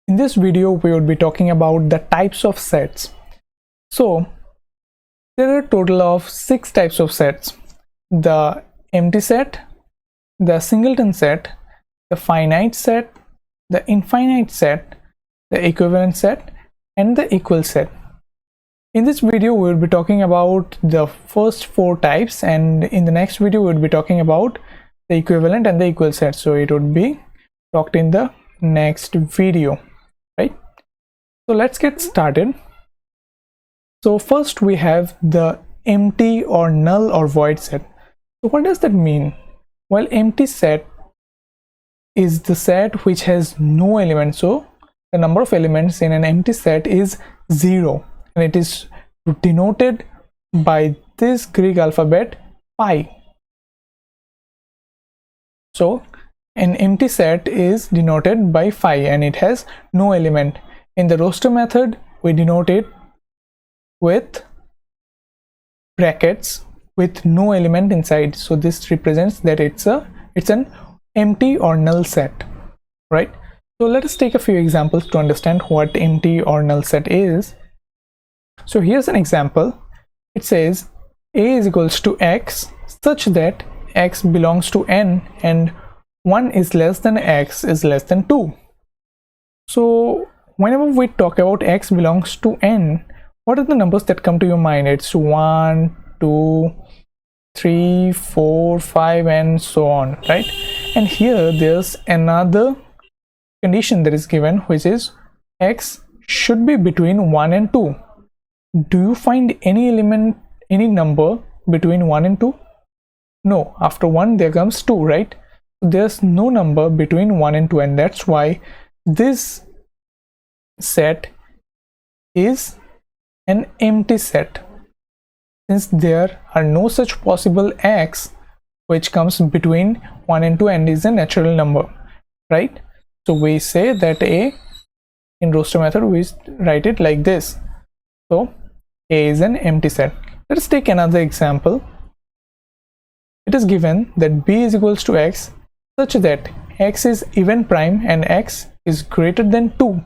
In this video, we will be talking about the types of sets. So, there are a total of 6 types of sets: the empty set, the singleton set, the finite set, the infinite set, the equivalent set, and the equal set. In this video, we will be talking about the first 4 types, and in the next video, we will be talking about the equivalent and the equal set. So, it would be talked in the next video, right? So, let's get started. So, first we have the empty or null or void set. So, what does that mean? Well, empty set is the set which has no elements. So, the number of elements in an empty set is 0, and it is denoted by this Greek alphabet pi. So, an empty set is denoted by phi and it has no element. In the roster method, we denote it with brackets with no element inside. So this represents that it's an empty or null set, right? So let us take a few examples to understand what empty or null set is. So here's an example. It says a is equals to x such that x belongs to n and 1 is less than x is less than 2. So whenever we talk about x belongs to n, what are the numbers that come to your mind? It's 1, 2, 3, 4, 5, and so on, right? And here there's another condition that is given, which is x should be between 1 and 2. Do you find any element, any number between 1 and 2? No, after 1 there comes 2, right? There's no number between 1 and 2, and that's why this set is an empty set, since there are no such possible x which comes between 1 and 2 and is a natural number, right? So we say that a, in roster method we write it like this. So a is an empty set. Let us take another example. It is given that b is equals to x such that x is even prime and x is greater than 2.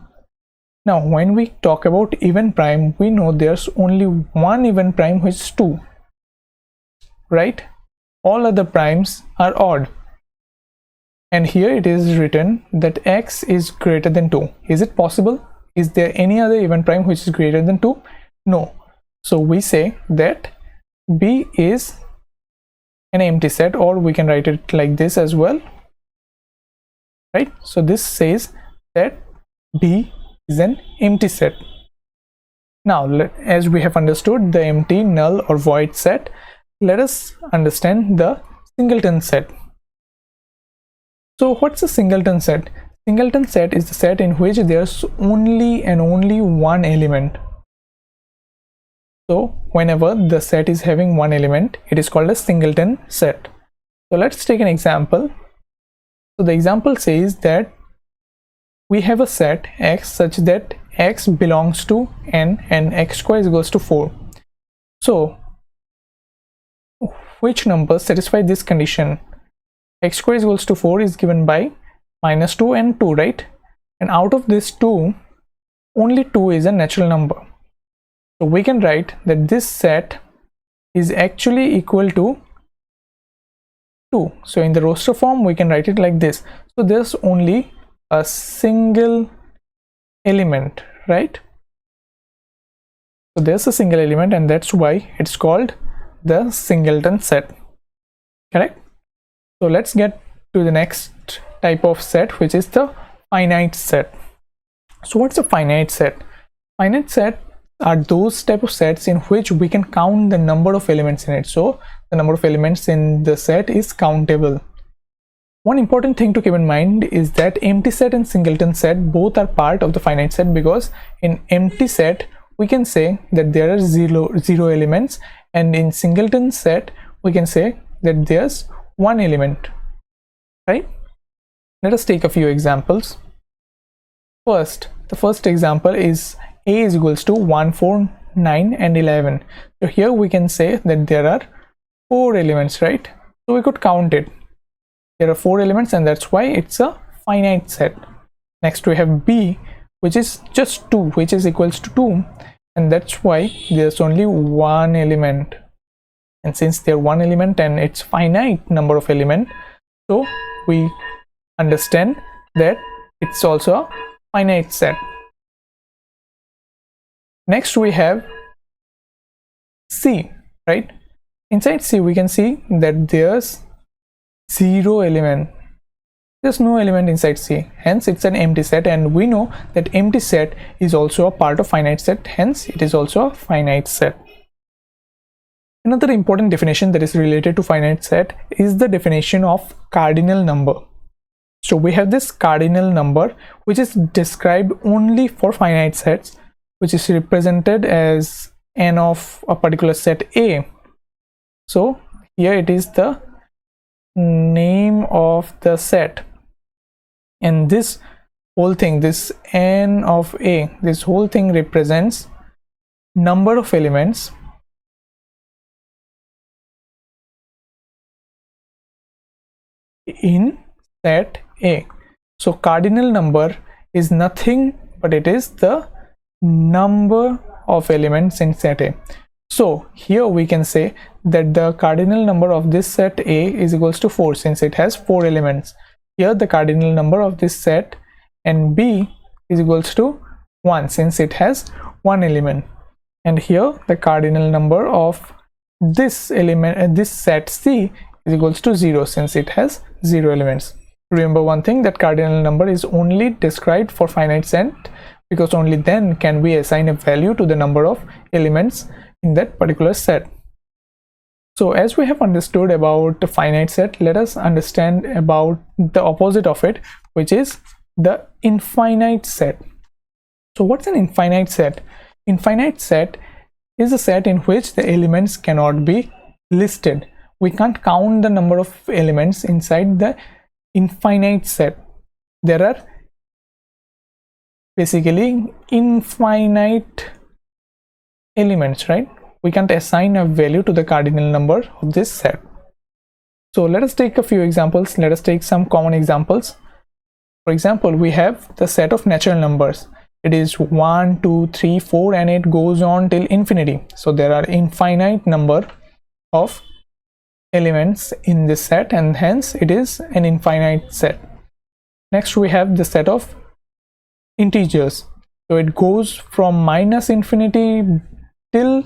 Now, when we talk about even prime, we know there's only one even prime, which is 2, right? All other primes are odd. And here it is written that x is greater than 2. Is it possible? Is there any other even prime which is greater than 2? No. So we say that b is an empty set, or we can write it like this as well, right? So this says that b is an empty set. Now, as we have understood the empty, null, or void set, let us understand the singleton set. So what's a singleton set? Singleton set is the set in which there's only and only one element. So whenever the set is having one element, it is called a singleton set. So let's take an example. So the example says that we have a set x such that x belongs to n and x square is equals to 4. So which numbers satisfy this condition? X square is equals to 4 is given by -2 and 2, right? And out of this 2, only 2 is a natural number. So we can write that this set is actually equal to 2. So in the roster form, we can write it like this. So there's only a single element, right? So there's a single element, and that's why it's called the singleton set, correct? So let's get to the next type of set, which is the finite set. So what's a finite set? Finite set are those type of sets in which we can count the number of elements in it. So the number of elements in the set is countable. One important thing to keep in mind is that empty set and singleton set both are part of the finite set, because in empty set we can say that there are zero elements, and in singleton set we can say that there's one element, right? Let us take a few examples. The first example is a is equals to 1, 4, 9 and 11. So here we can say that there are 4 elements, right? So we could count it. There are 4 elements, and that's why it's a finite set. Next we have b, which is just 2, which is equals to 2, and that's why there's only one element. And since they're one element and it's finite number of element, so we understand that it's also a finite set. Next we have C, right? Inside C we can see that there's 0 element. There's no element inside C, hence it's an empty set, and we know that empty set is also a part of finite set, hence it is also a finite set. Another important definition that is related to finite set is the definition of cardinal number. So we have this cardinal number which is described only for finite sets, which is represented as n of a particular set A. So here it is the name of the set, and this whole thing, this n of A, this whole thing represents number of elements in set A. So cardinal number is nothing but it is the number of elements in set A. So here we can say that the cardinal number of this set A is equals to 4, since it has 4 elements. Here the cardinal number of this set and B is equals to 1, since it has 1 element. And here the cardinal number of this element, this set C, is equals to 0, since it has 0 elements. Remember one thing, that cardinal number is only described for finite set, because only then can we assign a value to the number of elements in that particular set. So as we have understood about the finite set, let us understand about the opposite of it, which is the infinite set. So what's an infinite set? Infinite set is a set in which the elements cannot be listed. We can't count the number of elements inside the infinite set. There are basically infinite elements, right? We can't assign a value to the cardinal number of this set. So let us take a few examples. Let us take some common examples. For example, we have the set of natural numbers. It is 1, 2, 3, 4, and it goes on till infinity. So there are infinite number of elements in this set, and hence it is an infinite set. Next we have the set of integers. So it goes from minus infinity till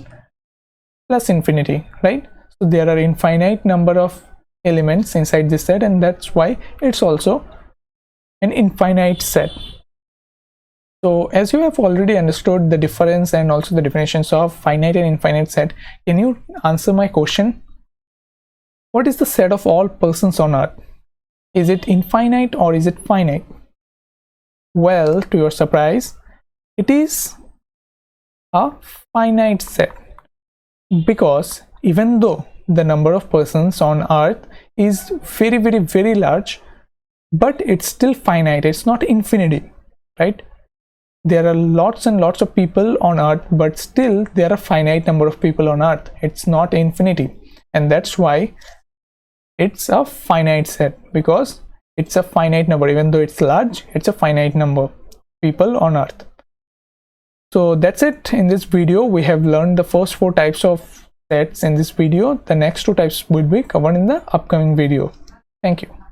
plus infinity, right? So there are infinite number of elements inside this set, and that's why it's also an infinite set. So as you have already understood the difference and also the definitions of finite and infinite set, can you answer my question? What is the set of all persons on earth? Is it infinite or is it finite? Well, to your surprise, it is a finite set, because even though the number of persons on earth is very large, but it's still finite. It's not infinity, right? There are lots and lots of people on earth, but still there are finite number of people on earth. It's not infinity, and that's why it's a finite set, because it's a finite number. Even though it's large, it's a finite number people on earth. So that's it. In this video we have learned the first 4 types of sets in this video. The next 2 types will be covered in the upcoming video. Thank you.